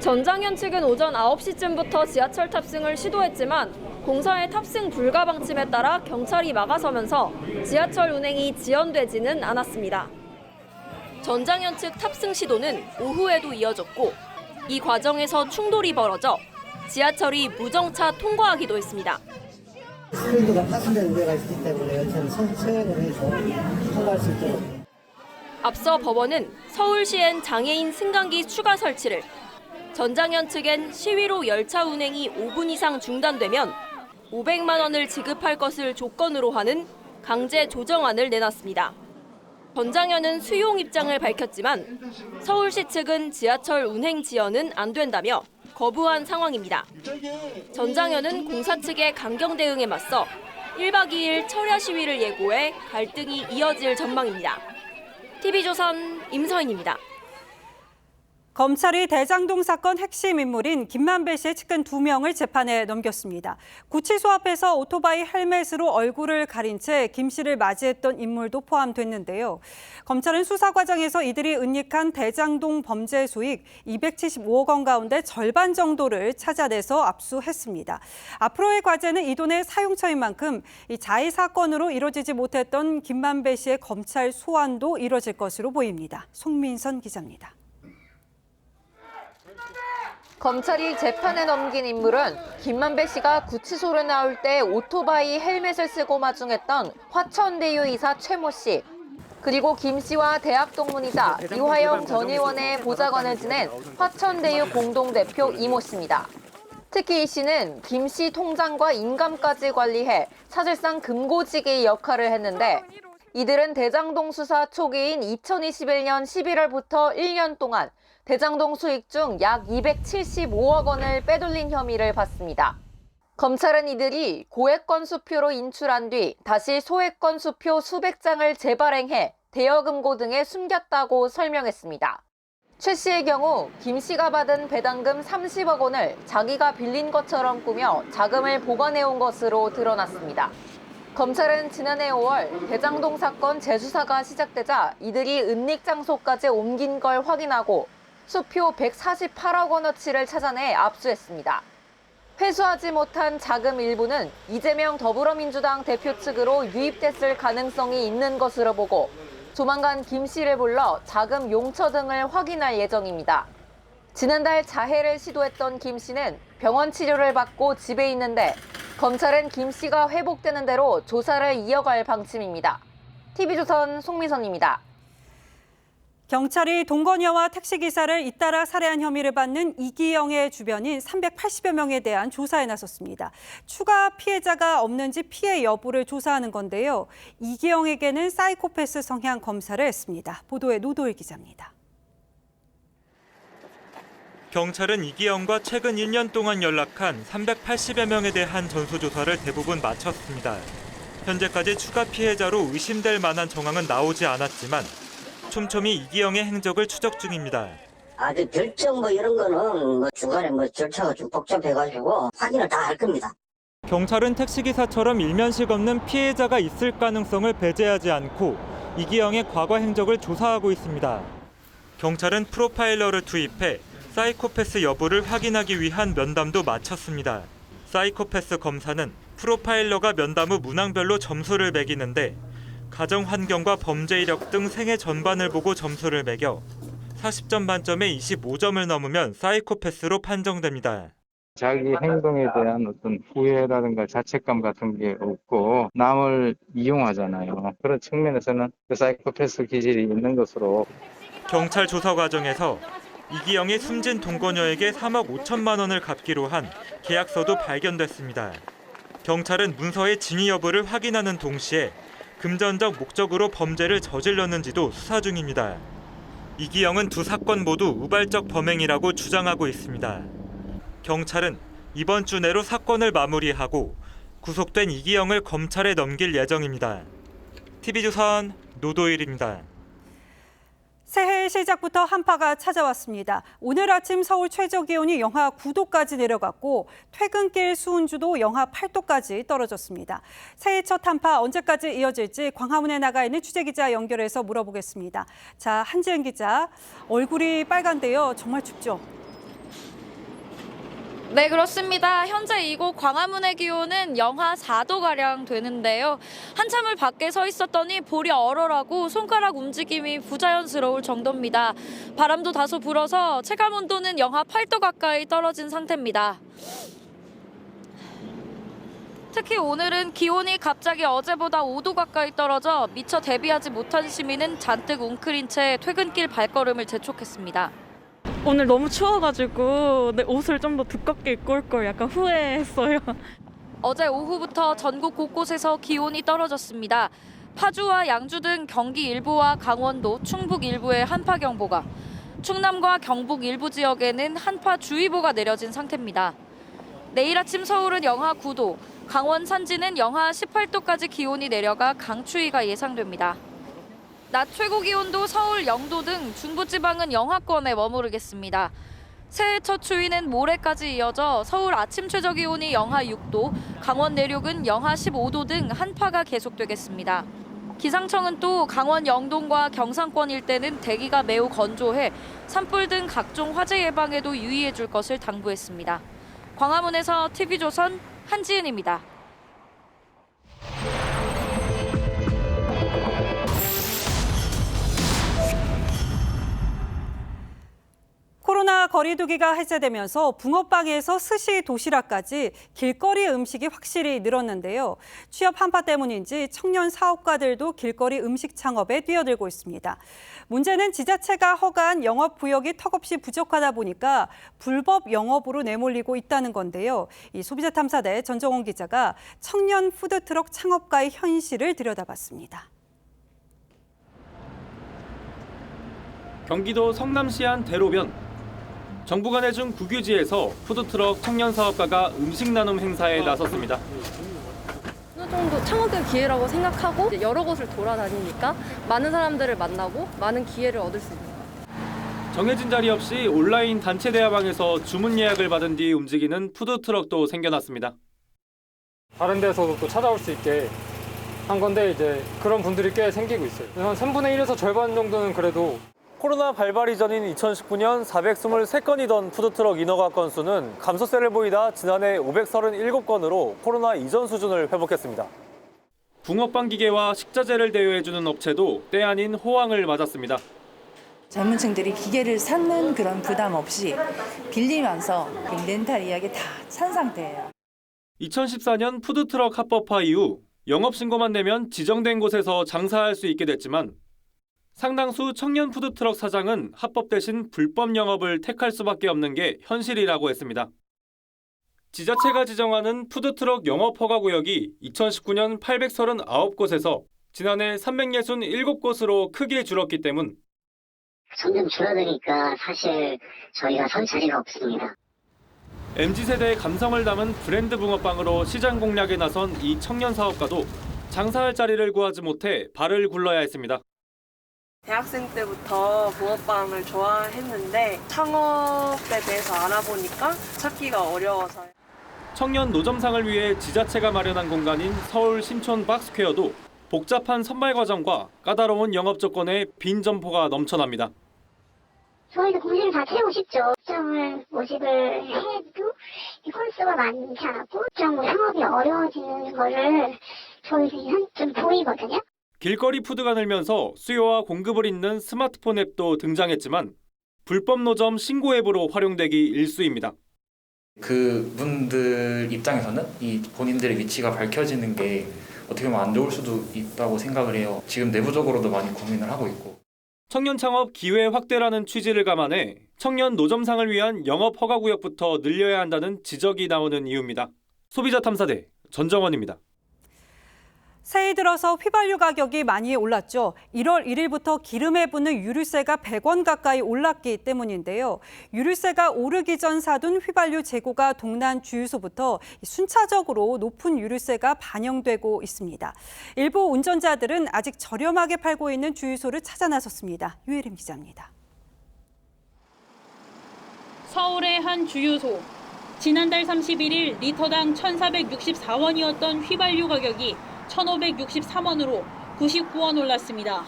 Speaker 5: 전장현 측은 오전 9시쯤부터 지하철 탑승을 시도했지만 공사의 탑승 불가 방침에 따라 경찰이 막아서면서 지하철 운행이 지연되지는 않았습니다. 전장현 측 탑승 시도는 오후에도 이어졌고 이 과정에서 충돌이 벌어져 지하철이 무정차 통과하기도 했습니다.
Speaker 7: 스크린도가 파손된 우려가 있기 때문에 여튼 서행을 해서 통과할 수 있도록.
Speaker 5: 앞서 법원은 서울시엔 장애인 승강기 추가 설치를, 전장현 측엔 시위로 열차 운행이 5분 이상 중단되면 500만 원을 지급할 것을 조건으로 하는 강제 조정안을 내놨습니다. 전장현은 수용 입장을 밝혔지만 서울시 측은 지하철 운행 지연은 안 된다며 거부한 상황입니다. 전장현은 공사 측의 강경 대응에 맞서 1박 2일 철야 시위를 예고해 갈등이 이어질 전망입니다. TV조선 임서인입니다.
Speaker 4: 검찰이 대장동 사건 핵심 인물인 김만배 씨의 측근 2명을 재판에 넘겼습니다. 구치소 앞에서 오토바이 헬멧으로 얼굴을 가린 채 김 씨를 맞이했던 인물도 포함됐는데요. 검찰은 수사 과정에서 이들이 은닉한 대장동 범죄 수익 275억 원 가운데 절반 정도를 찾아내서 압수했습니다. 앞으로의 과제는 이 돈의 사용처인 만큼 이 자해 사건으로 이뤄지지 못했던 김만배 씨의 검찰 소환도 이뤄질 것으로 보입니다. 송민선 기자입니다.
Speaker 9: 검찰이 재판에 넘긴 인물은 김만배 씨가 구치소를 나올 때 오토바이 헬멧을 쓰고 마중했던 화천대유 이사 최모 씨, 그리고 김 씨와 대학 동문이자 이화영 전 의원의 보좌관을 지낸 화천대유 공동대표 이모 씨입니다. 특히 이 씨는 김 씨 통장과 인감까지 관리해 사실상 금고지기 역할을 했는데 이들은 대장동 수사 초기인 2021년 11월부터 1년 동안 대장동 수익 중 약 275억 원을 빼돌린 혐의를 받습니다. 검찰은 이들이 고액권 수표로 인출한 뒤 다시 소액권 수표 수백 장을 재발행해 대여금고 등에 숨겼다고 설명했습니다. 최 씨의 경우 김 씨가 받은 배당금 30억 원을 자기가 빌린 것처럼 꾸며 자금을 보관해온 것으로 드러났습니다. 검찰은 지난해 5월 대장동 사건 재수사가 시작되자 이들이 은닉 장소까지 옮긴 걸 확인하고 수표 148억 원어치를 찾아내 압수했습니다. 회수하지 못한 자금 일부는 이재명 더불어민주당 대표 측으로 유입됐을 가능성이 있는 것으로 보고 조만간 김 씨를 불러 자금 용처 등을 확인할 예정입니다. 지난달 자해를 시도했던 김 씨는 병원 치료를 받고 집에 있는데 검찰은 김 씨가 회복되는 대로 조사를 이어갈 방침입니다. TV조선 송미선입니다.
Speaker 4: 경찰이 동거녀와 택시기사를 잇따라 살해한 혐의를 받는 이기영의 주변인 380여 명에 대한 조사에 나섰습니다. 추가 피해자가 없는지 피해 여부를 조사하는 건데요. 이기영에게는 사이코패스 성향 검사를 했습니다. 보도에 노도일 기자입니다.
Speaker 10: 경찰은 이기영과 최근 1년 동안 연락한 380여 명에 대한 전수조사를 대부분 마쳤습니다. 현재까지 추가 피해자로 의심될 만한 정황은 나오지 않았지만 촘촘히 이기영의 행적을 추적 중입니다.
Speaker 26: 아주 결정 이런 거는 중간에 절차가 좀 복잡해가지고 확인을 다 할 겁니다.
Speaker 10: 경찰은 택시기사처럼 일면식 없는 피해자가 있을 가능성을 배제하지 않고 이기영의 과거 행적을 조사하고 있습니다. 경찰은 프로파일러를 투입해 사이코패스 여부를 확인하기 위한 면담도 마쳤습니다. 사이코패스 검사는 프로파일러가 면담 후 문항별로 점수를 매기는데 가정 환경과 범죄 이력 등 생애 전반을 보고 점수를 매겨 40점 만점에 25점을 넘으면 사이코패스로 판정됩니다.
Speaker 11: 자기 행동에 대한 어떤 후회라든가 자책감 같은 게 없고 남을 이용하잖아요. 그런 측면에서는 그 사이코패스 기질이 있는 것으로.
Speaker 10: 경찰 조사 과정에서 이기영이 숨진 동거녀에게 3억 5천만 원을 갚기로 한 계약서도 발견됐습니다. 경찰은 문서의 진위 여부를 확인하는 동시에 금전적 목적으로 범죄를 저질렀는지도 수사 중입니다. 이기영은 두 사건 모두 우발적 범행이라고 주장하고 있습니다. 경찰은 이번 주 내로 사건을 마무리하고 구속된 이기영을 검찰에 넘길 예정입니다. TV조선 노도일입니다.
Speaker 4: 새해 시작부터 한파가 찾아왔습니다. 오늘 아침 서울 최저기온이 영하 9도까지 내려갔고 퇴근길 수은주도 영하 8도까지 떨어졌습니다. 새해 첫 한파 언제까지 이어질지 광화문에 나가 있는 취재기자 연결해서 물어보겠습니다. 자, 한지은 기자, 얼굴이 빨간데요. 정말 춥죠?
Speaker 12: 네, 그렇습니다. 현재 이곳 광화문의 기온은 영하 4도가량 되는데요. 한참을 밖에 서 있었더니 볼이 얼얼하고 손가락 움직임이 부자연스러울 정도입니다. 바람도 다소 불어서 체감온도는 영하 8도 가까이 떨어진 상태입니다. 특히 오늘은 기온이 갑자기 어제보다 5도 가까이 떨어져 미처 대비하지 못한 시민은 잔뜩 웅크린 채 퇴근길 발걸음을 재촉했습니다.
Speaker 13: 오늘 너무 추워가지고 옷을 좀 더 두껍게 입고 올 걸 약간 후회했어요.
Speaker 12: 어제 오후부터 전국 곳곳에서 기온이 떨어졌습니다. 파주와 양주 등 경기 일부와 강원도, 충북 일부에 한파경보가, 충남과 경북 일부 지역에는 한파주의보가 내려진 상태입니다. 내일 아침 서울은 영하 9도, 강원 산지는 영하 18도까지 기온이 내려가 강추위가 예상됩니다. 낮 최고 기온도 서울 0도 등 중부지방은 영하권에 머무르겠습니다. 새해 첫 추위는 모레까지 이어져 서울 아침 최저 기온이 영하 6도, 강원 내륙은 영하 15도 등 한파가 계속되겠습니다. 기상청은 또 강원 영동과 경상권 일대는 대기가 매우 건조해 산불 등 각종 화재 예방에도 유의해 줄 것을 당부했습니다. 광화문에서 TV조선 한지은입니다.
Speaker 4: 코로나 거리두기가 해제되면서 붕어빵에서 스시, 도시락까지 길거리 음식이 확실히 늘었는데요. 취업 한파 때문인지 청년 사업가들도 길거리 음식 창업에 뛰어들고 있습니다. 문제는 지자체가 허가한 영업구역이 턱없이 부족하다 보니까 불법 영업으로 내몰리고 있다는 건데요. 이 소비자탐사대 전정원 기자가 청년 푸드트럭 창업가의 현실을 들여다봤습니다.
Speaker 14: 경기도 성남시 한 대로변. 정부가 내준 국유지에서 푸드트럭 청년 사업가가 음식 나눔 행사에 나섰습니다.
Speaker 15: 어느 정도 창업의 기회라고 생각하고 여러 곳을 돌아다니니까 많은 사람들을 만나고 많은 기회를 얻을 수 있는 거예요.
Speaker 14: 정해진 자리 없이 온라인 단체 대화방에서 주문 예약을 받은 뒤 움직이는 푸드트럭도 생겨났습니다.
Speaker 16: 다른 데서도 또 찾아올 수 있게 한 건데 이제 그런 분들이 꽤 생기고 있어요. 한 3분의 1에서 절반 정도는 그래도
Speaker 17: 코로나 발발 이전인 2019년 423건이던 푸드트럭 인허가 건수는 감소세를 보이다 지난해 537건으로 코로나 이전 수준을 회복했습니다.
Speaker 14: 붕어빵 기계와 식자재를 대여해주는 업체도 때 아닌 호황을 맞았습니다.
Speaker 18: 젊은 층들이 기계를 사는 그런 부담 없이 빌리면서 렌탈 이야기 다 산 상태예요.
Speaker 14: 2014년 푸드트럭 합법화 이후 영업신고만 내면 지정된 곳에서 장사할 수 있게 됐지만 상당수 청년 푸드트럭 사장은 합법 대신 불법 영업을 택할 수밖에 없는 게 현실이라고 했습니다. 지자체가 지정하는 푸드트럭 영업 허가 구역이 2019년 839곳에서 지난해 367곳으로 크게 줄었기 때문
Speaker 25: 점점 줄어드니까 사실 저희가 선 자리가 없습니다.
Speaker 14: MZ세대의 감성을 담은 브랜드 붕어빵으로 시장 공략에 나선 이 청년 사업가도 장사할 자리를 구하지 못해 발을 굴러야 했습니다.
Speaker 28: 대학생 때부터 붕어빵을 좋아했는데 창업에 대해서 알아보니까 찾기가 어려워서요.
Speaker 14: 청년 노점상을 위해 지자체가 마련한 공간인 서울 신촌 박스퀘어도 복잡한 선발 과정과 까다로운 영업 조건에 빈 점포가 넘쳐납니다.
Speaker 25: 저희도 공실을 다 채우고 싶죠. 시장을 모집을 해도 건수가 많지 않았고 좀 상업이 어려워지는 거를 저희는 좀 보이거든요.
Speaker 14: 길거리 푸드가 늘면서 수요와 공급을 잇는 스마트폰 앱도 등장했지만 불법 노점 신고 앱으로 활용되기 일쑤입니다.
Speaker 29: 그분들 입장에서는 이 본인들의 위치가 밝혀지는 게 어떻게 보면 안 좋을 수도 있다고 생각을 해요. 지금 내부적으로도 많이 고민을 하고 있고.
Speaker 14: 청년 창업 기회 확대라는 취지를 감안해 청년 노점상을 위한 영업 허가 구역부터 늘려야 한다는 지적이 나오는 이유입니다. 소비자 탐사대 전정원입니다.
Speaker 4: 새해 들어서 휘발유 가격이 많이 올랐죠. 1월 1일부터 기름에 붙는 유류세가 100원 가까이 올랐기 때문인데요. 유류세가 오르기 전 사둔 휘발유 재고가 동난 주유소부터 순차적으로 높은 유류세가 반영되고 있습니다. 일부 운전자들은 아직 저렴하게 팔고 있는 주유소를 찾아 나섰습니다. 유혜림 기자입니다.
Speaker 1: 서울의 한 주유소. 지난달 31일 리터당 1,464원이었던 휘발유 가격이 1,563원으로 99원 올랐습니다.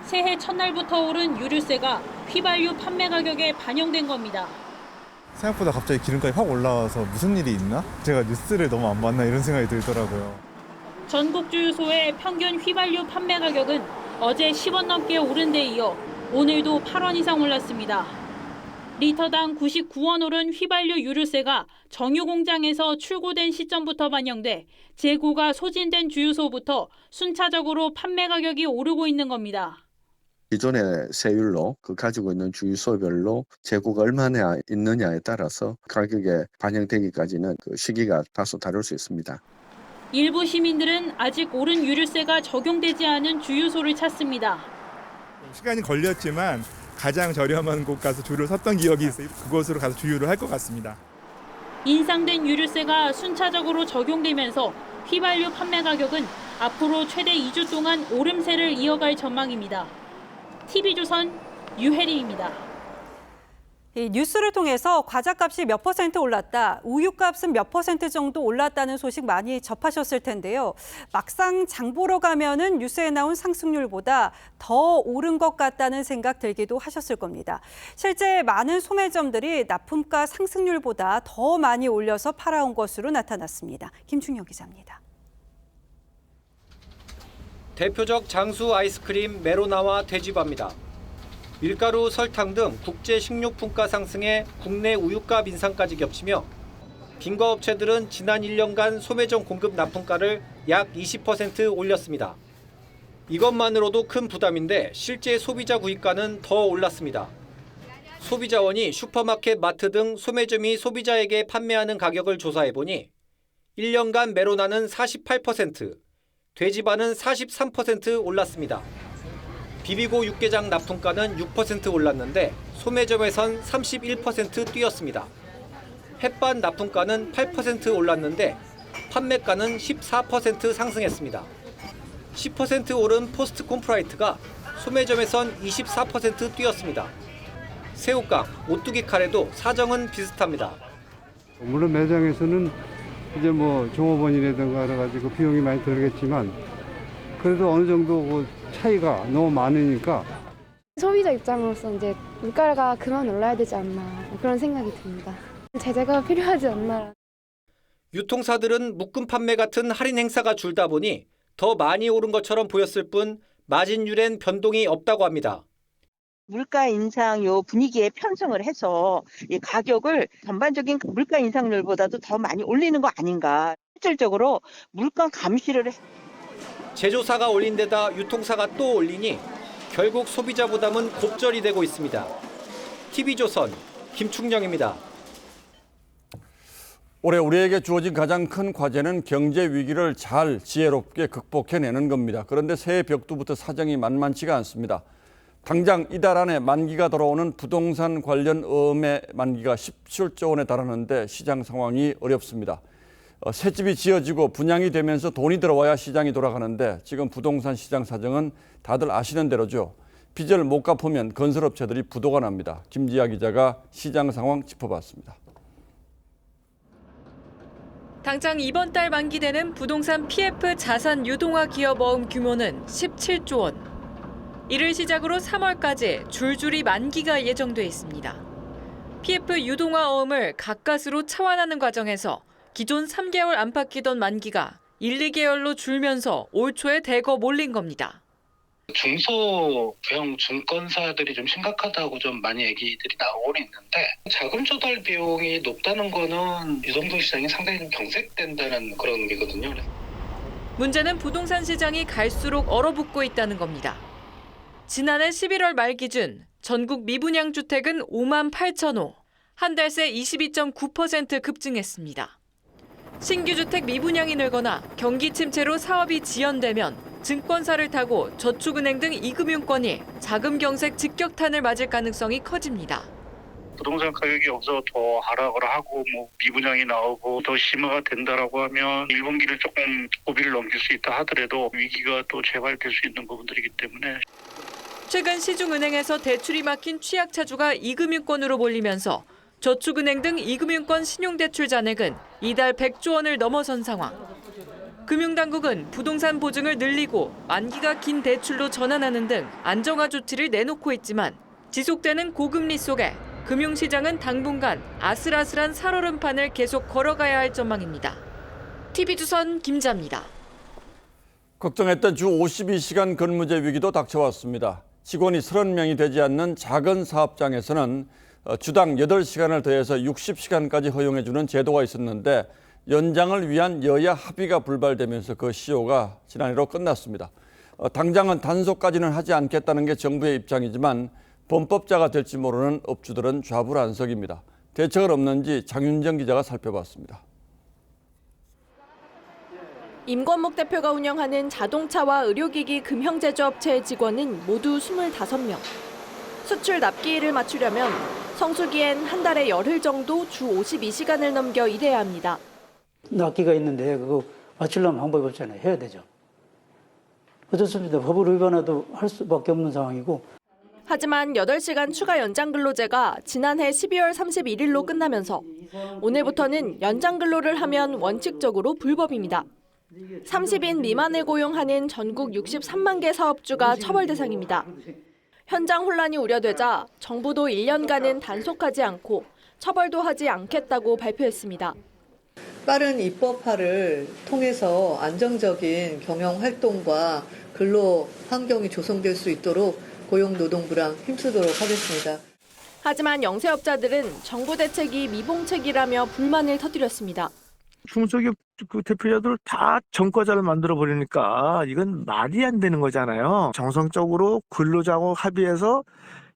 Speaker 1: 새해 첫날부터 오른 유류세가 휘발유 판매 가격에 반영된 겁니다.
Speaker 3: 생각보다 갑자기 기름값이 확 올라와서 무슨 일이 있나? 제가 뉴스를 너무 안 봤나 이런 생각이 들더라고요.
Speaker 1: 전국 주유소의 평균 휘발유 판매 가격은 어제 10원 넘게 오른 데 이어 오늘도 8원 이상 올랐습니다. 리터당 99원 오른 휘발유 유류세가 정유 공장에서 출고된 시점부터 반영돼 재고가 소진된 주유소부터 순차적으로 판매 가격이 오르고 있는 겁니다.
Speaker 19: 기존의 세율로 가지고 있는 주유소별로 재고가 얼마나 있느냐에 따라서 가격에 반영되기까지는 시기가 다소 다를 수 있습니다.
Speaker 1: 일부 시민들은 아직 오른 유류세가 적용되지 않은 주유소를 찾습니다.
Speaker 3: 시간이 걸렸지만 가장 저렴한 곳 가서 주유를 샀던 기억이 있어요. 그곳으로 가서 주유를 할 것 같습니다.
Speaker 1: 인상된 유류세가 순차적으로 적용되면서 휘발유 판매 가격은 앞으로 최대 2주 동안 오름세를 이어갈 전망입니다. TV조선 유혜림입니다.
Speaker 4: 이 뉴스를 통해서 과자값이 몇 % 올랐다, 우유값은 몇 % 정도 올랐다는 소식 많이 접하셨을 텐데요. 막상 장 보러 가면은 뉴스에 나온 상승률보다 더 오른 것 같다는 생각 들기도 하셨을 겁니다. 실제 많은 소매점들이 납품가 상승률보다 더 많이 올려서 팔아온 것으로 나타났습니다. 김충혁 기자입니다.
Speaker 20: 대표적 장수 아이스크림 메로나와 돼지바입니다. 밀가루, 설탕 등 국제 식료품가 상승에 국내 우유값 인상까지 겹치며 빙과업체들은 지난 1년간 소매점 공급 납품가를 약 20% 올렸습니다. 이것만으로도 큰 부담인데 실제 소비자 구입가는 더 올랐습니다. 소비자원이 슈퍼마켓, 마트 등 소매점이 소비자에게 판매하는 가격을 조사해보니 1년간 메로나는 48%, 돼지바는 43% 올랐습니다. 비비고 육개장 납품가는 6% 올랐는데 소매점에선 31% 뛰었습니다. 햇반 납품가는 8% 올랐는데 판매가는 14% 상승했습니다. 10% 오른 포스트콘 프라이트가 소매점에선 24% 뛰었습니다. 새우깡, 오뚜기 카레도 사정은 비슷합니다.
Speaker 21: 물론 매장에서는 이제 종업원이라든가 그래가지고 비용이 많이 들겠지만 그래도 어느 정도 차이가 너무 많으니까
Speaker 22: 소비자 입장으로서 이제 물가가 그만 올라야 되지 않나 그런 생각이 듭니다. 제재가 필요하지 않나.
Speaker 20: 유통사들은 묶음 판매 같은 할인 행사가 줄다 보니 더 많이 오른 것처럼 보였을 뿐 마진율엔 변동이 없다고 합니다.
Speaker 23: 물가 인상 요 분위기에 편성을 해서 이 가격을 전반적인 물가 인상률보다도 더 많이 올리는 거 아닌가. 실질적으로 물가 감시를
Speaker 20: 제조사가 올린 데다 유통사가 또 올리니 결국 소비자 부담은 곱절이 되고 있습니다. TV조선 김충영입니다.
Speaker 2: 올해 우리에게 주어진 가장 큰 과제는 경제 위기를 잘 지혜롭게 극복해내는 겁니다. 그런데 새해 벽두부터 사정이 만만치가 않습니다. 당장 이달 안에 만기가 돌아오는 부동산 관련 어음의 만기가 17조 원에 달하는데 시장 상황이 어렵습니다. 새 집이 지어지고 분양이 되면서 돈이 들어와야 시장이 돌아가는데 지금 부동산 시장 사정은 다들 아시는 대로죠. 빚을 못 갚으면 건설업체들이 부도가 납니다. 김지아 기자가 시장 상황 짚어봤습니다.
Speaker 24: 당장 이번 달 만기되는 부동산 PF 자산 유동화 기업 어음 규모는 17조 원. 이를 시작으로 3월까지 줄줄이 만기가 예정돼 있습니다. PF 유동화 어음을 가까스로 차환하는 과정에서 기존 3개월 안팎이던 만기가 1, 2개월로 줄면서 올 초에 대거 몰린 겁니다.
Speaker 27: 중소형 증권사들이 좀 심각하다고 좀 많이 얘기들이 나오고 있는데 자금 조달 비용이 높다는 거는 이 정도 시장이 상당히 좀 경색된다는 그런 의미거든요.
Speaker 24: 문제는 부동산 시장이 갈수록 얼어붙고 있다는 겁니다. 지난해 11월 말 기준 전국 미분양 주택은 5만 8천 호, 한 달 새 22.9% 급증했습니다. 신규 주택 미분양이 늘거나 경기 침체로 사업이 지연되면 증권사를 타고 저축은행 등 이금융권이 자금 경색 직격탄을 맞을 가능성이 커집니다.
Speaker 27: 부동산 가격이 여기서 더 하락을 하고 미분양이 나오고 더 심화가 된다라고 하면 1분기를 조금 고비를 넘길 수 있다 하더라도 위기가 또 재발될 수 있는 부분들이기 때문에
Speaker 24: 최근 시중은행에서 대출이 막힌 취약차주가 이금융권으로 몰리면서 저축은행 등 이금융권 신용대출 잔액은 이달 100조 원을 넘어선 상황. 금융당국은 부동산 보증을 늘리고 만기가 긴 대출로 전환하는 등 안정화 조치를 내놓고 있지만 지속되는 고금리 속에 금융시장은 당분간 아슬아슬한 살얼음판을 계속 걸어가야 할 전망입니다. TV조선 김자입니다.
Speaker 2: 걱정했던 주 52시간 근무제 위기도 닥쳐왔습니다. 직원이 30명이 되지 않는 작은 사업장에서는 주당 8시간을 더해서 60시간까지 허용해주는 제도가 있었는데 연장을 위한 여야 합의가 불발되면서 그 시효가 지난해로 끝났습니다. 당장은 단속까지는 하지 않겠다는 게 정부의 입장이지만 범법자가 될지 모르는 업주들은 좌불안석입니다. 대책은 없는지 장윤정 기자가 살펴봤습니다.
Speaker 5: 임권목 대표가 운영하는 자동차와 의료기기 금형제조업체의 직원은 모두 25명. 수출 납기일을 맞추려면 성수기엔 한 달에 열흘 정도 주 52시간을 넘겨 일해야 합니다.
Speaker 6: 납기가 있는데 그거 맞추려면 방법이 없잖아요. 해야 되죠. 어쩔 수 없습니다. 법을 위반해도 할 수밖에 없는 상황이고.
Speaker 5: 하지만 8시간 추가 연장 근로제가 지난해 12월 31일로 끝나면서 오늘부터는 연장 근로를 하면 원칙적으로 불법입니다. 30인 미만을 고용하는 전국 63만 개 사업주가 처벌 대상입니다. 현장 혼란이 우려되자 정부도 1년간은 단속하지 않고 처벌도 하지 않겠다고 발표했습니다.
Speaker 7: 빠른 입법화를 통해서 안정적인 경영 활동과 근로 환경이 조성될 수 있도록 고용노동부랑 힘쓰도록 하겠습니다.
Speaker 5: 하지만 영세업자들은 정부 대책이 미봉책이라며 불만을 터뜨렸습니다.
Speaker 8: 중소기업 그 대표자들 다 전과자를 만들어 버리니까 이건 말이 안 되는 거잖아요. 정성적으로 근로자하고 합의해서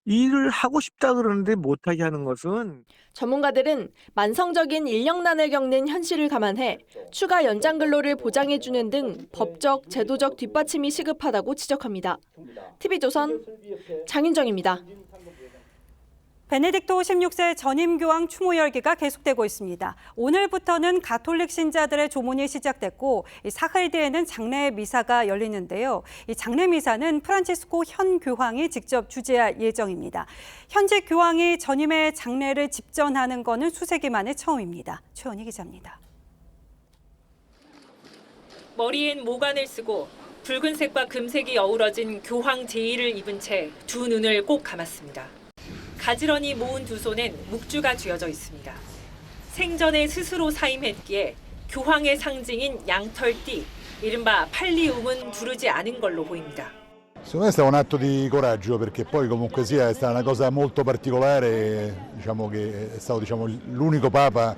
Speaker 8: 일을 하고 싶다 그러는데 못하게 하는 것은.
Speaker 5: 전문가들은 만성적인 인력난을 겪는 현실을 감안해 추가 연장 근로를 보장해주는 등 법적, 제도적 뒷받침이 시급하다고 지적합니다. TV조선 장윤정입니다.
Speaker 4: 베네딕토 16세 전임 교황 추모 열기가 계속되고 있습니다. 오늘부터는 가톨릭 신자들의 조문이 시작됐고 사흘 뒤에는 장례 미사가 열리는데요. 이 장례 미사는 프란치스코 현 교황이 직접 주재할 예정입니다. 현직 교황이 전임의 장례를 집전하는 것은 수세기 만에 처음입니다. 최원희 기자입니다.
Speaker 1: 머리엔 모관을 쓰고 붉은색과 금색이 어우러진 교황 제의를 입은 채 두 눈을 꼭 감았습니다. 가지런히 모은 두 손엔 묵주가 쥐어져 있습니다. 생전에 스스로 사임했기에 교황의 상징인 양털띠, 이른바 팔리움은 두르지 않은 걸로 보입니다.
Speaker 9: Secondo me è stato un atto di coraggio perché poi comunque sia è stata una cosa molto particolare, diciamo che è stato l'unico papa.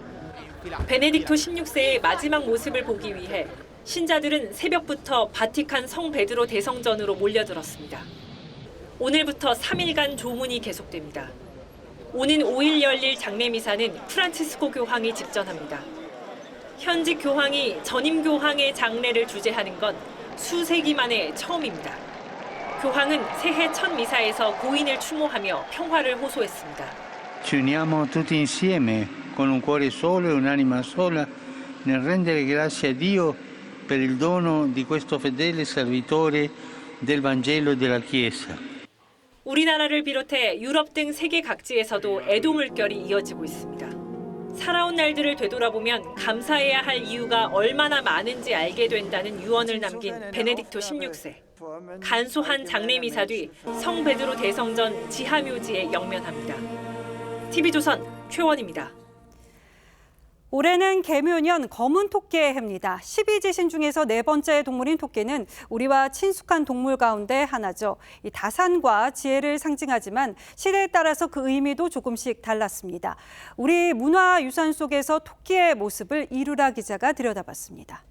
Speaker 1: 베네딕토 16세의 마지막 모습을 보기 위해 신자들은 새벽부터 바티칸 성 베드로 대성전으로 몰려들었습니다. 오늘부터 3일간 조문이 계속됩니다. 오는 5일 열릴 장례 미사는 프란치스코 교황이 집전합니다. 현직 교황이 전임 교황의 장례를 주재하는 건 수세기 만에 처음입니다. 교황은 새해 첫 미사에서 고인을 추모하며 평화를 호소했습니다.
Speaker 10: Ci uniamo tutti insieme con un cuore solo e un'anima sola nel rendere grazie a Dio per il dono di questo fedele servitore del Vangelo e della Chiesa.
Speaker 1: 우리나라를 비롯해 유럽 등 세계 각지에서도 애도 물결이 이어지고 있습니다. 살아온 날들을 되돌아보면 감사해야 할 이유가 얼마나 많은지 알게 된다는 유언을 남긴 베네딕토 16세. 간소한 장례 미사 뒤 성 베드로 대성전 지하묘지에 영면합니다. TV조선 최원입니다.
Speaker 4: 올해는 개묘년 검은 토끼의 해입니다. 12지신 중에서 네 번째 동물인 토끼는 우리와 친숙한 동물 가운데 하나죠. 이 다산과 지혜를 상징하지만 시대에 따라서 그 의미도 조금씩 달랐습니다. 우리 문화유산 속에서 토끼의 모습을 이루라 기자가 들여다봤습니다.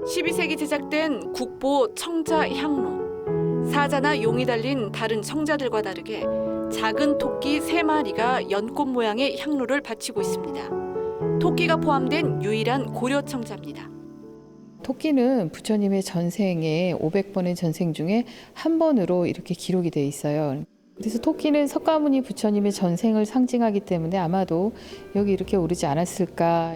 Speaker 5: 12세기 제작된 국보 청자 향로. 사자나 용이 달린 다른 청자들과 다르게 작은 토끼 3마리가 연꽃 모양의 향로를 바치고 있습니다. 토끼가 포함된 유일한 고려 청자입니다.
Speaker 11: 토끼는 부처님의 전생에 500번의 전생 중에 한 번으로 이렇게 기록이 돼 있어요. 그래서 토끼는 석가모니 부처님의 전생을 상징하기 때문에 아마도 여기 이렇게 오르지 않았을까.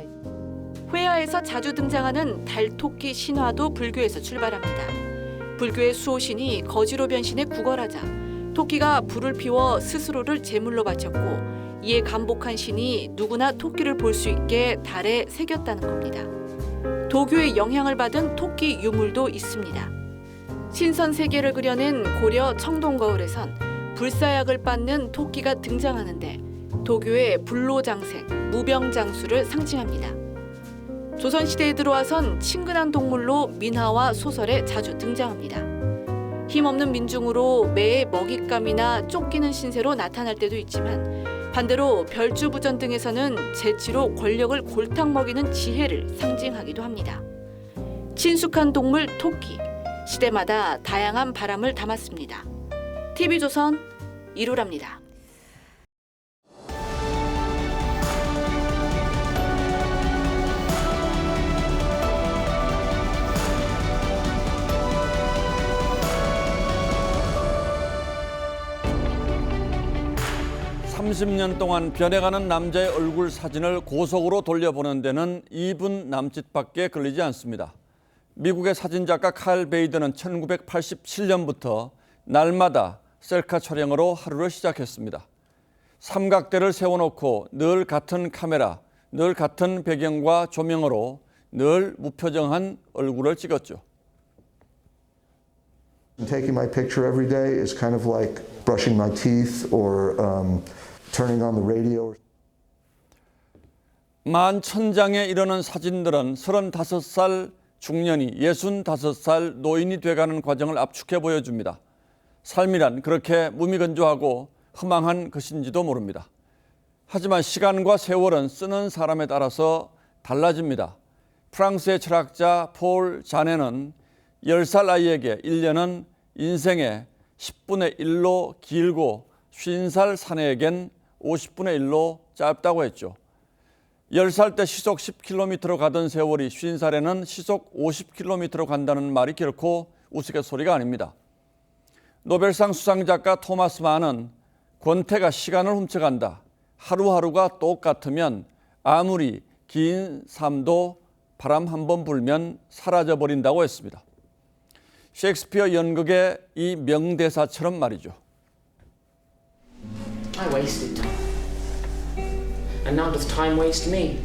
Speaker 5: 회화에서 자주 등장하는 달토끼 신화도 불교에서 출발합니다. 불교의 수호신이 거지로 변신해 구걸하자 토끼가 불을 피워 스스로를 제물로 바쳤고 이에 감복한 신이 누구나 토끼를 볼 수 있게 달에 새겼다는 겁니다. 도교의 영향을 받은 토끼 유물도 있습니다. 신선 세계를 그려낸 고려 청동거울에선 불사약을 빻는 토끼가 등장하는데 도교의 불로장생, 무병장수를 상징합니다. 조선시대에 들어와선 친근한 동물로 민화와 소설에 자주 등장합니다. 힘없는 민중으로 매의 먹잇감이나 쫓기는 신세로 나타날 때도 있지만 반대로 별주부전 등에서는 재치로 권력을 골탕 먹이는 지혜를 상징하기도 합니다. 친숙한 동물 토끼, 시대마다 다양한 바람을 담았습니다. TV조선 이루랍니다.
Speaker 2: (30년) 동안 변해가는 남자의 얼굴 사진을 고속으로 돌려보는 데는 2분 남짓밖에 걸리지 않습니다. 미국의 사진작가 칼 베이더는 1987년부터 날마다 셀카 촬영으로 하루를 시작했습니다. 삼각대를 세워놓고 늘 같은 카메라, 늘 같은 배경과 조명으로 늘 무표정한 얼굴을 찍었죠.
Speaker 12: Taking my picture every day is kind of like brushing my teeth or turning on the radio.
Speaker 2: 만천장에 이르는 사진들은 35살 중년이 65살 노인이 돼가는 과정을 압축해 보여줍니다. 삶이란 그렇게 무미건조하고 허망한 것인지도 모릅니다. 하지만 시간과 세월은 쓰는 사람에 따라서 달라집니다. 프랑스의 철학자 폴 자네는 10살 아이에게 1년은 인생의 10분의 1로 길고 50살 사내에겐 50분의 1로 짧다고 했죠. 10살 때 시속 10km로 가던 세월이 50살에는 시속 50km로 간다는 말이 결코 우스갯소리가 아닙니다. 노벨상 수상작가 토마스 만은 권태가 시간을 훔쳐간다. 하루하루가 똑같으면 아무리 긴 삶도 바람 한 번 불면 사라져버린다고 했습니다. 셰익스피어 연극의 이 명대사처럼 말이죠.
Speaker 13: I wasted time. And now does time waste me?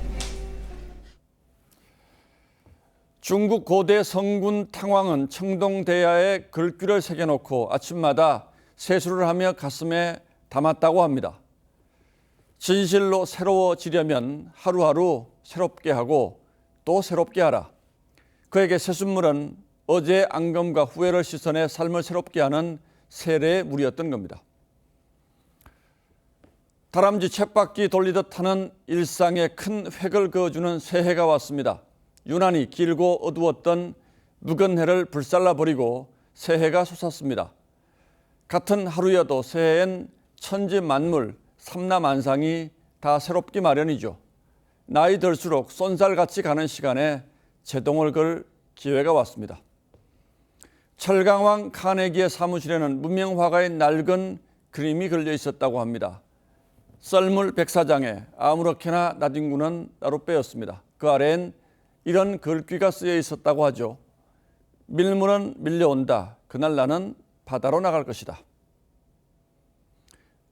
Speaker 2: 중국 고대 성군 탕왕은 청동대야에 글귀를 새겨놓고 아침마다 세수를 하며 가슴에 담았다고 합니다. 진실로 새로워지려면 하루하루 새롭게 하고 또 새롭게 하라. 그에게 새순물은 어제의 앙금과 후회를 씻어내 삶을 새롭게 하는 세례의 물이었던 겁니다. 다람쥐 쳇바퀴 돌리듯 하는 일상에 큰 획을 그어주는 새해가 왔습니다. 유난히 길고 어두웠던 묵은 해를 불살라버리고 새해가 솟았습니다. 같은 하루여도 새해엔 천지 만물, 삼라만상이 다 새롭기 마련이죠. 나이 들수록 쏜살같이 가는 시간에 제동을 걸 기회가 왔습니다. 철강왕 카네기의 사무실에는 무명 화가의 낡은 그림이 걸려 있었다고 합니다. 썰물 백사장에 아무렇게나 나뒹구는 따로 빼였습니다. 그 아래엔 이런 글귀가 쓰여 있었다고 하죠. 밀물은 밀려온다. 그날 나는 바다로 나갈 것이다.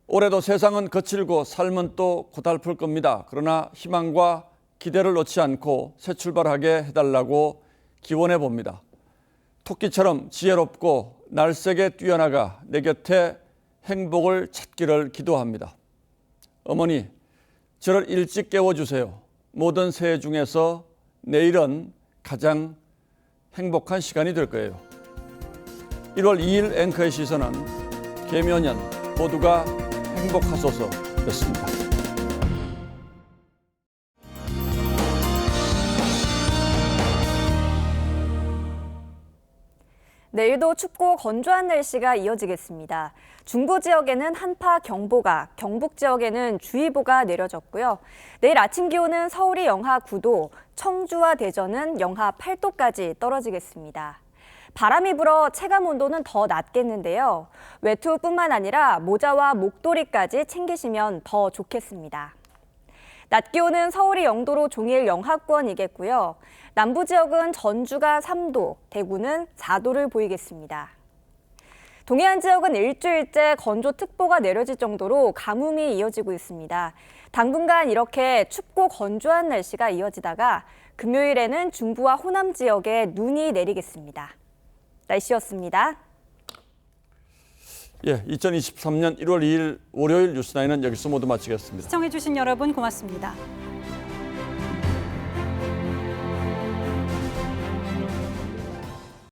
Speaker 2: 올해도 세상은 거칠고 삶은 또 고달플 겁니다. 그러나 희망과 기대를 놓지 않고 새 출발하게 해달라고 기원해 봅니다. 토끼처럼 지혜롭고 날쌔게 뛰어나가 내 곁에 행복을 찾기를 기도합니다. 어머니, 저를 일찍 깨워주세요. 모든 새해 중에서 내일은 가장 행복한 시간이 될 거예요. 1월 2일 앵커의 시선은 개묘년 모두가 행복하소서였습니다.
Speaker 14: 내일도 춥고 건조한 날씨가 이어지겠습니다. 중부 지역에는 한파경보가, 경북 지역에는 주의보가 내려졌고요. 내일 아침 기온은 서울이 영하 9도, 청주와 대전은 영하 8도까지 떨어지겠습니다. 바람이 불어 체감 온도는 더 낮겠는데요. 외투뿐만 아니라 모자와 목도리까지 챙기시면 더 좋겠습니다. 낮 기온은 서울이 0도로 종일 영하권이겠고요. 남부 지역은 전주가 3도, 대구는 4도를 보이겠습니다. 동해안 지역은 일주일째 건조특보가 내려질 정도로 가뭄이 이어지고 있습니다. 당분간 이렇게 춥고 건조한 날씨가 이어지다가 금요일에는 중부와 호남 지역에 눈이 내리겠습니다. 날씨였습니다.
Speaker 2: 예, 2023년 1월 2일 월요일 뉴스나인은 여기서 모두 마치겠습니다.
Speaker 4: 시청해주신 여러분 고맙습니다.